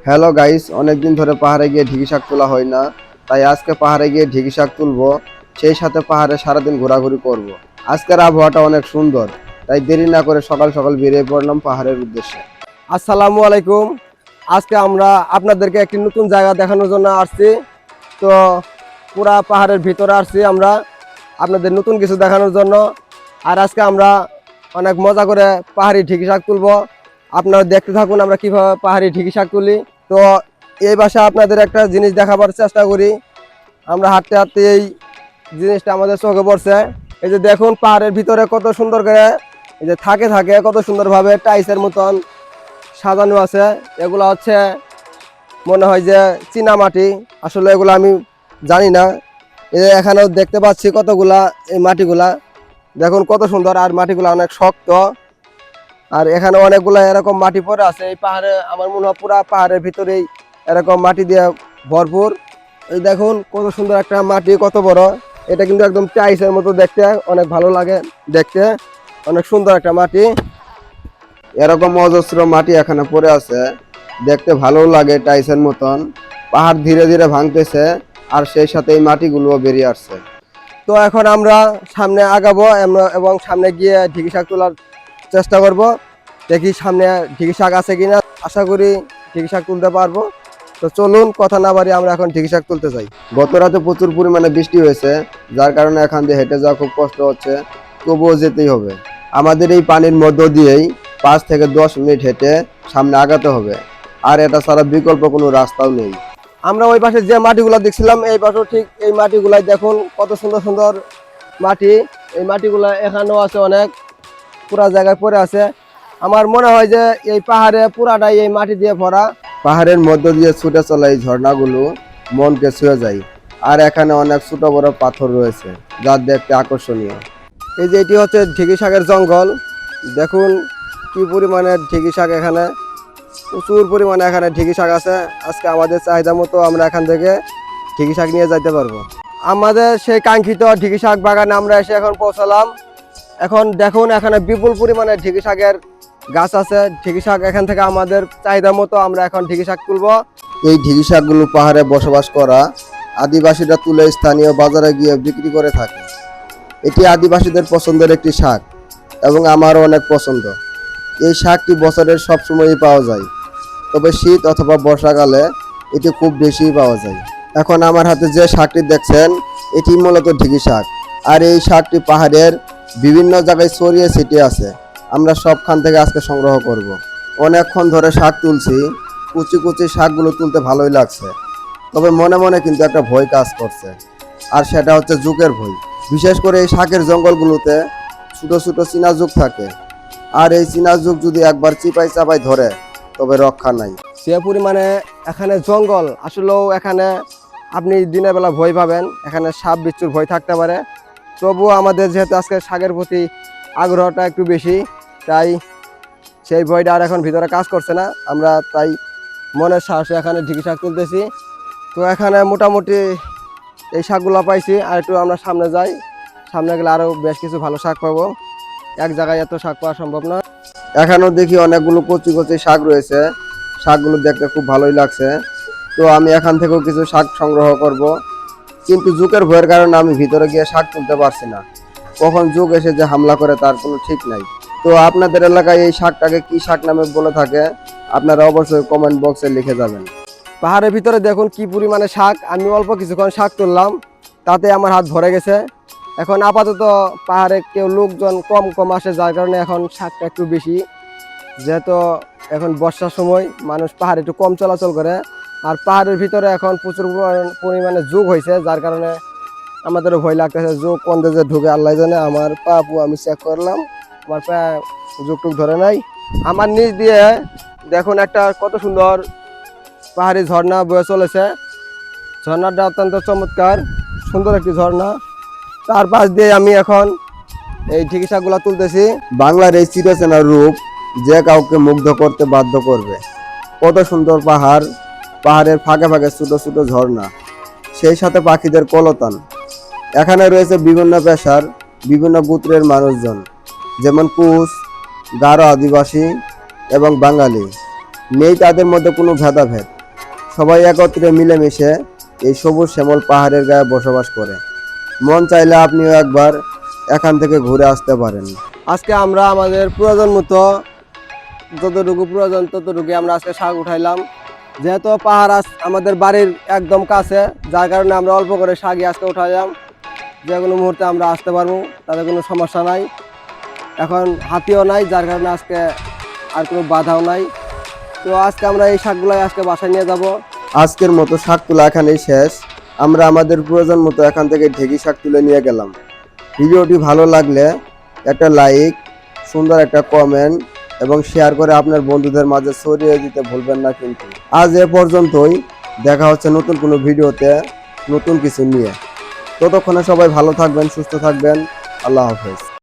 Hello guys, অনেকদিন ধরে পাহাড়ে গিয়ে ঢিকি শাক তোলা হয় না, তাই আজকে পাহাড়ে গিয়ে ঢিকি শাক তুলবো। সেই সাথে পাহাড়ে সারাদিন ঘোরাঘুরি করব। আজকের আবহাওয়াটা অনেক সুন্দর, তাই দেরি না করে সকাল সকাল বেরিয়ে পড়লাম পাহাড়ের উদ্দেশ্যে। আসসালামু আলাইকুম। আজকে আমরা আপনাদেরকে একটি নতুন জায়গা দেখানোর জন্য আসছি। তো পুরা পাহাড়ের ভিতরে আসছি আমরা আপনাদের নতুন কিছু দেখানোর জন্য। আর আজকে আমরা অনেক মজা করে পাহাড়ি ঢিকি শাক তুলবো। আপনারা দেখতে থাকুন আমরা কিভাবে পাহাড়ি ঢিকি শাক তুলি। তো এই বাসা আপনাদের একটা জিনিস দেখাবার চেষ্টা করি। আমরা হাঁটতে হাঁটতে এই জিনিসটা আমাদের চোখে পড়ছে। এই যে দেখুন পাহাড়ের ভিতরে কত সুন্দর করে এই যে থাকে কত সুন্দরভাবে টাইসের মতন সাজানো আছে। এগুলো হচ্ছে মনে হয় যে চীনা মাটি, আসলে এগুলো আমি জানি না। এখানেও দেখতে পাচ্ছি কতগুলা এই মাটিগুলা দেখুন কত সুন্দর, আর মাটিগুলা অনেক শক্ত। আর এখানে অনেকগুলা এরকম মাটি পড়ে আছে এই পাহাড়ে। আমার মনে হয় পুরা পাহাড়ের ভিতরেই এরকম মাটি দিয়ে ভরপুর। এই দেখুন কত সুন্দর একটা মাটি, কত বড়। এটা কিন্তু একদম টাইসের মতো দেখতে, অনেক ভালো লাগে দেখতে, অনেক সুন্দর একটা মাটি। এরকম অজস্র মাটি এখানে পড়ে আছে, দেখতে ভালো লাগে টাইসের মতন। পাহাড় ধীরে ধীরে ভাঙতেছে, আর সেই সাথে এই মাটিগুলোও বেরিয়ে আসছে। তো এখন আমরা সামনে আগাবো এবং সামনে গিয়ে ঢিকি শাক তোলার চেষ্টা করব। দেখি সামনে ঢিকি শাক আছে কিনা, আশা করি ঢিকি শাক তুলতে পারবো। তো চলুন কথা না বাড়ি আমরা এখন ঢিকি শাক তুলতে যাই। গত রাতে প্রচুর পরিমাণে বৃষ্টি হয়েছে, যার কারণে এখান দিয়ে হেঁটে যাওয়া খুব কষ্ট হচ্ছে, তবুও যেতেই হবে। আমাদের এই পানির মধ্য দিয়েই 5 থেকে 10 মিনিট হেঁটে সামনে আগাতে হবে, আর এটা ছাড়া বিকল্প কোনো রাস্তাও নেই। আমরা ওই পাশে যে মাটিগুলো দেখছিলাম এই পাশেও ঠিক এই মাটিগুলাই দেখুন কত সুন্দর সুন্দর মাটি। এই মাটিগুলা এখানেও আছে, অনেক পুরা জায়গায় পড়ে আছে। আমার মনে হয় যে এই পাহাড়ে পুরাটাই এই মাটি দিয়ে ভরা। পাহাড়ের মধ্য দিয়ে ছুটে চলা এই ঝর্ণাগুলো মনকে ছুঁয়ে যায়, আর এখানে অনেক ছোট বড় পাথর রয়েছে যা দেখতে আকর্ষণীয়। এই যে এটি হচ্ছে ঢিকি শাকের জঙ্গল। দেখুন কি পরিমাণে ঢিকি শাক, এখানে প্রচুর পরিমাণে এখানে ঢিকি শাক আছে। আজকে আমাদের চাহিদা মতো আমরা এখান থেকে ঢিকি শাক নিয়ে যাইতে পারবো। আমাদের সেই কাঙ্ক্ষিত ঢিকি শাক বাগানে আমরা এসে এখন পৌঁছালাম। এখন দেখুন এখানে বিপুল পরিমাণে ঢিকি শাকের গাছ আছে। ঢিকি শাক এখান থেকে আমাদের চাহিদা মতো আমরা এখন ঢিকি শাক তুলবো। এই ঢিকি শাকগুলো পাহাড়ে বসবাস করা আদিবাসীরা তুলে স্থানীয় বাজারে গিয়ে বিক্রি করে থাকে। এটি আদিবাসীদের পছন্দের একটি শাক এবং আমারও অনেক পছন্দ। এই শাকটি বছরের সব সময়ই পাওয়া যায়, তবে শীত অথবা বর্ষাকালে এটি খুব বেশি পাওয়া যায়। এখন আমার হাতে যে শাকটি দেখছেন এটি মূলত ঢিকি শাক, আর এই শাকটি পাহাড়ের বিভিন্ন জায়গায় ছড়িয়ে ছিটিয়ে আছে। আমরা সবখান থেকে আজকে সংগ্রহ করব। অনেকক্ষণ ধরে শাক তুলছি, কুচি কুচি শাকগুলো তুলতে ভালোই লাগছে, তবে মনে মনে কিন্তু একটা ভয় কাজ করছে, আর সেটা হচ্ছে জুকের ভয়। বিশেষ করে এই শাকের জঙ্গলগুলোতে ছোট ছোট চীনা জুক থাকে, আর এই চীনা জুক যদি একবার চিপাই চাপাই ধরে তবে রক্ষা নাই। সে পরিমাণে এখানে জঙ্গল, আসলেও এখানে আপনি দিনের বেলা ভয় পাবেন, এখানে সাপ বিচ্ছুর ভয় থাকতে পারে। তবুও আমাদের যেহেতু আজকে শাকের প্রতি আগ্রহটা একটু বেশি, তাই সেই ভয়টা আর এখন ভিতরে কাজ করছে না। আমরা তাই মনের সাহসে এখানে ঢিকি শাক তুলতেছি। তো এখানে মোটামুটি এই শাকগুলো পাইছি, আর একটু আমরা সামনে যাই। সামনে গেলে আরও বেশ কিছু ভালো শাক পাবো, এক জায়গায় এত শাক পাওয়া সম্ভব না। এখানেও দেখি অনেকগুলো কচি কচি শাক রয়েছে, শাকগুলো দেখতে খুব ভালোই লাগছে। তো আমি এখান থেকেও কিছু শাক সংগ্রহ করব, কিন্তু জুকের ভয়ের কারণে আমি ভিতরে গিয়ে শাক তুলতে পারছি না। কখন জুক এসে যে হামলা করে তার কোনো ঠিক নাই। তো আপনাদের এলাকায় এই শাকটাকে কি শাক নামে বলে থাকে আপনারা অবশ্যই কমেন্ট বক্সে লিখে যাবেন। পাহাড়ের ভিতরে দেখুন কি পরিমাণে শাক। আমি অল্প কিছুক্ষণ শাক তুললাম, তাতে আমার হাত ভরে গেছে। এখন আপাতত পাহাড়ে কেউ লোকজন কম কম আসে, যার কারণে এখন শাকটা একটু বেশি। যেহেতু এখন বর্ষার সময় মানুষ পাহাড়ে একটু কম চলাচল করে, আর পাহাড়ের ভিতরে এখন প্রচুর পরিমাণে যোগ হয়েছে, যার কারণে আমাদেরও ভয় লাগতেছে যোগ কোন দেশে ঢুকে আল্লাহ জানে। আমার পা আমি চেক করলাম, আমার পা যোগ টুক ধরে নাই। আমার নিচ দিয়ে দেখুন একটা কত সুন্দর পাহাড়ি ঝর্ণা বয়ে চলেছে। ঝর্ণাটা অত্যন্ত চমৎকার, সুন্দর একটি ঝর্ণা। তার পাশ দিয়ে আমি এখন এই ঢিকি শাকগুলা তুলতেছি। বাংলার এই চিরচেনা রূপ যে কাউকে মুগ্ধ করতে বাধ্য করবে। কত সুন্দর পাহাড়, পাহাড়ের ফাঁকে ফাঁকে ছোট ছোট ঝর্ণা, সেই সাথে পাখিদের কলতান। এখানে রয়েছে বিভিন্ন পেশার বিভিন্ন গোত্রের মানুষজন, যেমন কুচ, গারো আদিবাসী এবং বাঙালি। নেই তাদের মধ্যে কোনো ভেদাভেদ। সবাই একত্রে মিলেমিশে এই সবুজ শ্যামল পাহাড়ের গায়ে বসবাস করে। মন চাইলে আপনিও একবার এখান থেকে ঘুরে আসতে পারেন। আজকে আমরা আমাদের প্রয়োজন মতো যতটুকু প্রয়োজন ততটুকু আমরা আজকে শাক উঠাইলাম। যেহেতু পাহাড় আমাদের বাড়ির একদম কাছে, যার কারণে আমরা অল্প করে শাকই আজকে উঠাইলাম। যে কোনো মুহূর্তে আমরা আসতে পারবো, তাতে কোনো সমস্যা নাই। এখন হাতিও নাই, যার কারণে আজকে আর কোনো বাধাও নাই। তো আজকে আমরা এই শাকগুলাই আজকে বাসায় নিয়ে যাব। আজকের মতো শাক তোলা এখানেই শেষ। আমরা আমাদের প্রয়োজন মতো এখান থেকে ঢেকি শাক তুলে নিয়ে গেলাম। ভিডিওটি ভালো লাগলে একটা লাইক, সুন্দর একটা কমেন্ট এবং শেয়ার করে আপনার বন্ধুদের মাঝে ছড়িয়ে দিতে ভুলবেন না কিন্তু। আজ এ পর্যন্তই, দেখা হচ্ছে নতুন কোনো ভিডিওতে নতুন কিছু নিয়ে। ততক্ষণে সবাই ভালো থাকবেন, সুস্থ থাকবেন। আল্লাহ হাফেজ।